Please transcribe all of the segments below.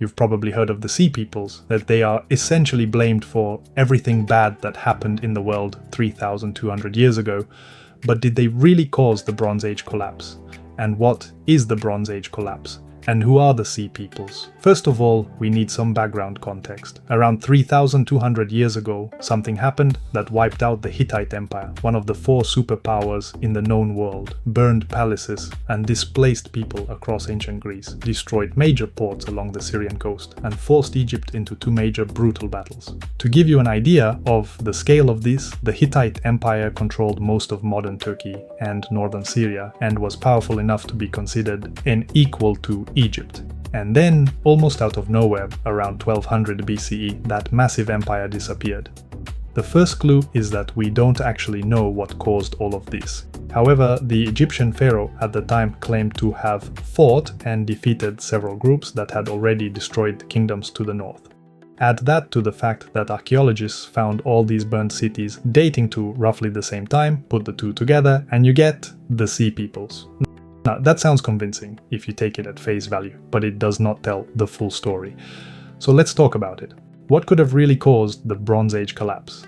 You've probably heard of the Sea Peoples, that they are essentially blamed for everything bad that happened in the world 3,200 years ago. But did they really cause the Bronze Age collapse? And what is the Bronze Age collapse? And who are the Sea Peoples? First of all, we need some background context. Around 3,200 years ago, something happened that wiped out the Hittite Empire, one of the 4 superpowers in the known world, burned palaces, and displaced people across ancient Greece, destroyed major ports along the Syrian coast, and forced Egypt into 2 major brutal battles. To give you an idea of the scale of this, the Hittite Empire controlled most of modern Turkey and northern Syria, and was powerful enough to be considered an equal to Egypt. And then, almost out of nowhere, around 1200 BCE, that massive empire disappeared. The first clue is that we don't actually know what caused all of this. However, the Egyptian pharaoh at the time claimed to have fought and defeated several groups that had already destroyed kingdoms to the north. Add that to the fact that archaeologists found all these burned cities dating to roughly the same time, put the two together, and you get the Sea Peoples. Now, that sounds convincing if you take it at face value, but it does not tell the full story. So let's talk about it. What could have really caused the Bronze Age collapse?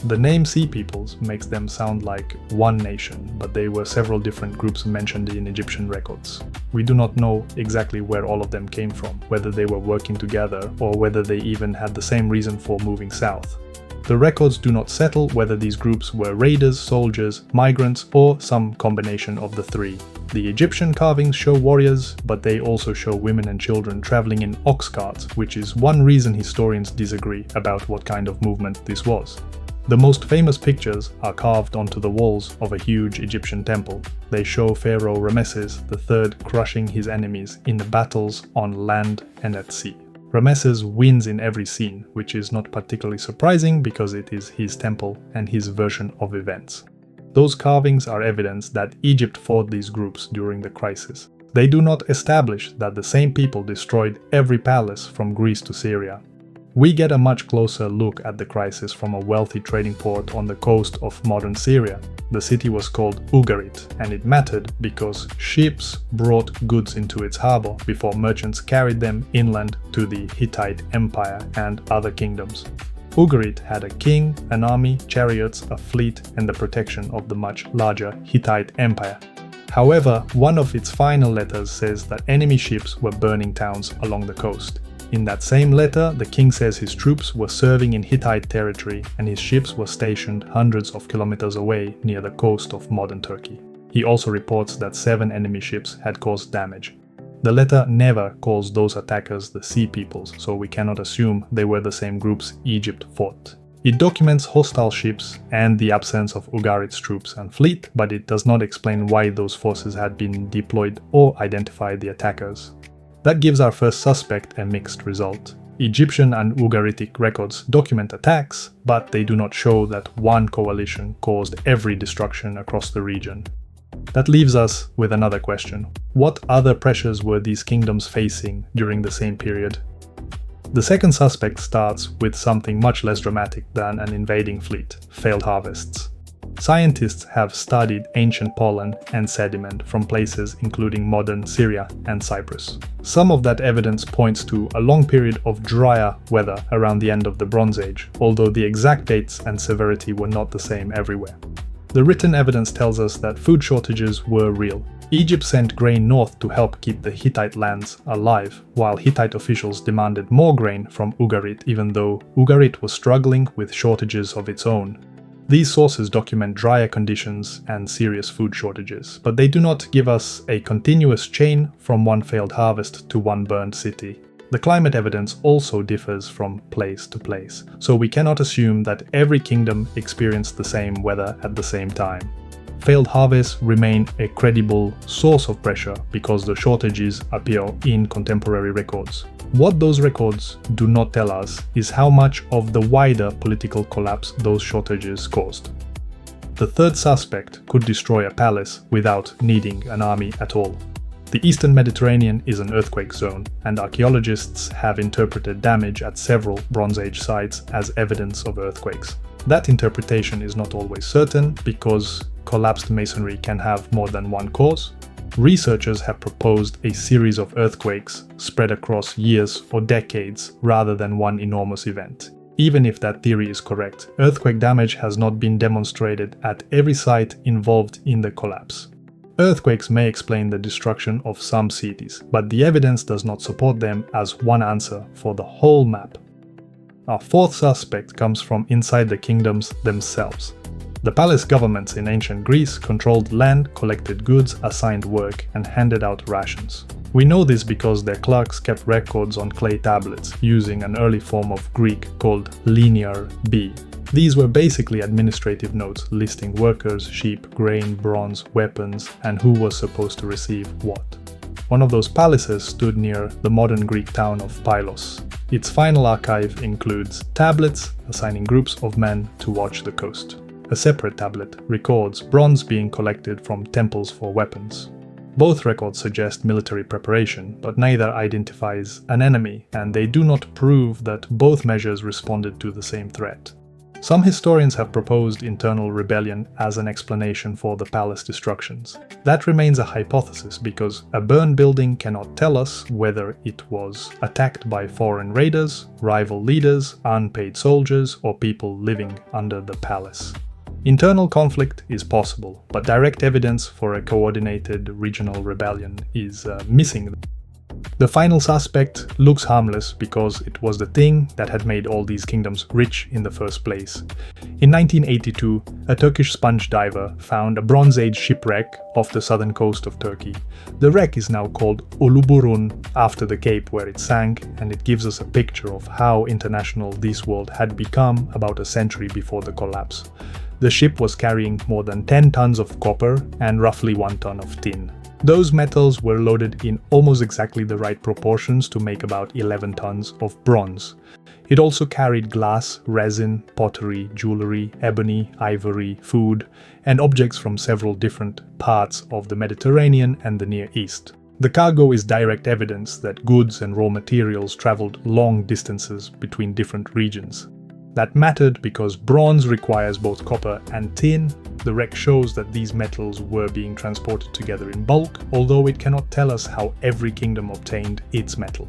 The name Sea Peoples makes them sound like one nation, but they were several different groups mentioned in Egyptian records. We do not know exactly where all of them came from, whether they were working together or whether they even had the same reason for moving south. The records do not settle whether these groups were raiders, soldiers, migrants, or some combination of the 3. The Egyptian carvings show warriors, but they also show women and children traveling in ox carts, which is one reason historians disagree about what kind of movement this was. The most famous pictures are carved onto the walls of a huge Egyptian temple. They show Pharaoh Ramesses III crushing his enemies in the battles on land and at sea. Ramesses wins in every scene, which is not particularly surprising because it is his temple and his version of events. Those carvings are evidence that Egypt fought these groups during the crisis. They do not establish that the same people destroyed every palace from Greece to Syria. We get a much closer look at the crisis from a wealthy trading port on the coast of modern Syria. The city was called Ugarit, and it mattered because ships brought goods into its harbor before merchants carried them inland to the Hittite Empire and other kingdoms. Ugarit had a king, an army, chariots, a fleet, and the protection of the much larger Hittite Empire. However, one of its final letters says that enemy ships were burning towns along the coast. In that same letter, the king says his troops were serving in Hittite territory and his ships were stationed hundreds of kilometers away near the coast of modern Turkey. He also reports that 7 enemy ships had caused damage. The letter never calls those attackers the Sea Peoples, so we cannot assume they were the same groups Egypt fought. It documents hostile ships and the absence of Ugarit's troops and fleet, but it does not explain why those forces had been deployed or identify the attackers. That gives our first suspect a mixed result. Egyptian and Ugaritic records document attacks, but they do not show that one coalition caused every destruction across the region. That leaves us with another question. What other pressures were these kingdoms facing during the same period? The second suspect starts with something much less dramatic than an invading fleet: failed harvests. Scientists have studied ancient pollen and sediment from places including modern Syria and Cyprus. Some of that evidence points to a long period of drier weather around the end of the Bronze Age, although the exact dates and severity were not the same everywhere. The written evidence tells us that food shortages were real. Egypt sent grain north to help keep the Hittite lands alive, while Hittite officials demanded more grain from Ugarit, even though Ugarit was struggling with shortages of its own. These sources document drier conditions and serious food shortages, but they do not give us a continuous chain from one failed harvest to one burned city. The climate evidence also differs from place to place, so we cannot assume that every kingdom experienced the same weather at the same time. Failed harvests remain a credible source of pressure because the shortages appear in contemporary records. What those records do not tell us is how much of the wider political collapse those shortages caused. The third suspect could destroy a palace without needing an army at all. The Eastern Mediterranean is an earthquake zone, and archaeologists have interpreted damage at several Bronze Age sites as evidence of earthquakes. That interpretation is not always certain because collapsed masonry can have more than one cause. Researchers have proposed a series of earthquakes spread across years or decades rather than one enormous event. Even if that theory is correct, earthquake damage has not been demonstrated at every site involved in the collapse. Earthquakes may explain the destruction of some cities, but the evidence does not support them as one answer for the whole map. Our fourth suspect comes from inside the kingdoms themselves. The palace governments in ancient Greece controlled land, collected goods, assigned work, and handed out rations. We know this because their clerks kept records on clay tablets using an early form of Greek called linear B. These were basically administrative notes listing workers, sheep, grain, bronze, weapons, and who was supposed to receive what. One of those palaces stood near the modern Greek town of Pylos. Its final archive includes tablets assigning groups of men to watch the coast. A separate tablet records bronze being collected from temples for weapons. Both records suggest military preparation, but neither identifies an enemy, and they do not prove that both measures responded to the same threat. Some historians have proposed internal rebellion as an explanation for the palace destructions. That remains a hypothesis because a burned building cannot tell us whether it was attacked by foreign raiders, rival leaders, unpaid soldiers, or people living under the palace. Internal conflict is possible, but direct evidence for a coordinated regional rebellion is missing. The final suspect looks harmless because it was the thing that had made all these kingdoms rich in the first place. In 1982, a Turkish sponge diver found a Bronze Age shipwreck off the southern coast of Turkey. The wreck is now called Uluburun after the cape where it sank, and it gives us a picture of how international this world had become about a century before the collapse. The ship was carrying more than 10 tons of copper and roughly 1 ton of tin. Those metals were loaded in almost exactly the right proportions to make about 11 tons of bronze. It also carried glass, resin, pottery, jewelry, ebony, ivory, food, and objects from several different parts of the Mediterranean and the Near East. The cargo is direct evidence that goods and raw materials traveled long distances between different regions. That mattered because bronze requires both copper and tin. The wreck shows that these metals were being transported together in bulk, although it cannot tell us how every kingdom obtained its metal.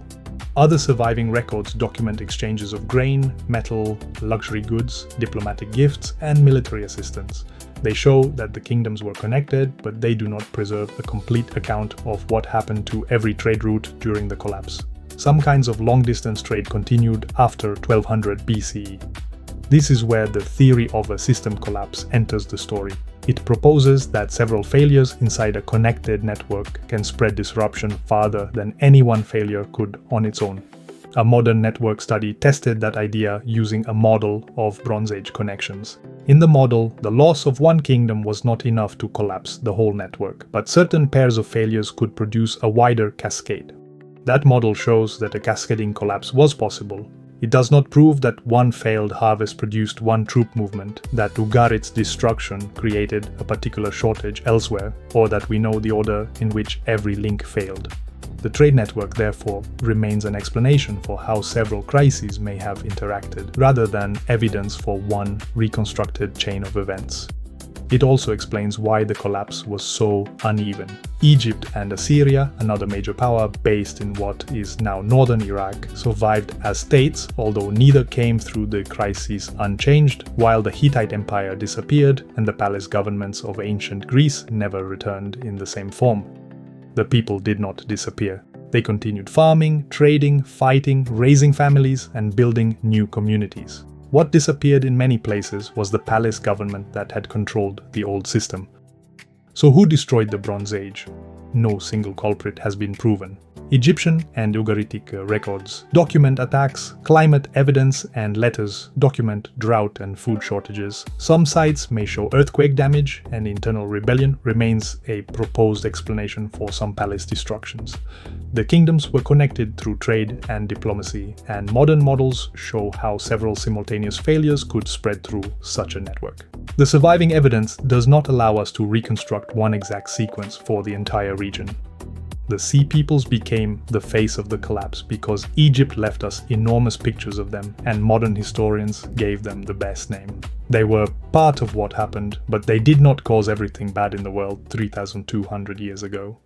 Other surviving records document exchanges of grain, metal, luxury goods, diplomatic gifts, and military assistance. They show that the kingdoms were connected, but they do not preserve a complete account of what happened to every trade route during the collapse. Some kinds of long-distance trade continued after 1200 BCE. This is where the theory of a system collapse enters the story. It proposes that several failures inside a connected network can spread disruption farther than any one failure could on its own. A modern network study tested that idea using a model of Bronze Age connections. In the model, the loss of one kingdom was not enough to collapse the whole network, but certain pairs of failures could produce a wider cascade. That model shows that a cascading collapse was possible. It does not prove that one failed harvest produced one troop movement, that Ugarit's destruction created a particular shortage elsewhere, or that we know the order in which every link failed. The trade network, therefore, remains an explanation for how several crises may have interacted, rather than evidence for one reconstructed chain of events. It also explains why the collapse was so uneven. Egypt and Assyria, another major power based in what is now northern Iraq, survived as states, although neither came through the crises unchanged, while the Hittite Empire disappeared and the palace governments of ancient Greece never returned in the same form. The people did not disappear. They continued farming, trading, fighting, raising families, and building new communities. What disappeared in many places was the palace government that had controlled the old system. So who destroyed the Bronze Age? No single culprit has been proven. Egyptian and Ugaritic records document attacks, climate evidence, and letters document drought and food shortages. Some sites may show earthquake damage, and internal rebellion remains a proposed explanation for some palace destructions. The kingdoms were connected through trade and diplomacy, and modern models show how several simultaneous failures could spread through such a network. The surviving evidence does not allow us to reconstruct one exact sequence for the entire region. The Sea Peoples became the face of the collapse because Egypt left us enormous pictures of them, and modern historians gave them the best name. They were part of what happened, but they did not cause everything bad in the world 3,200 years ago.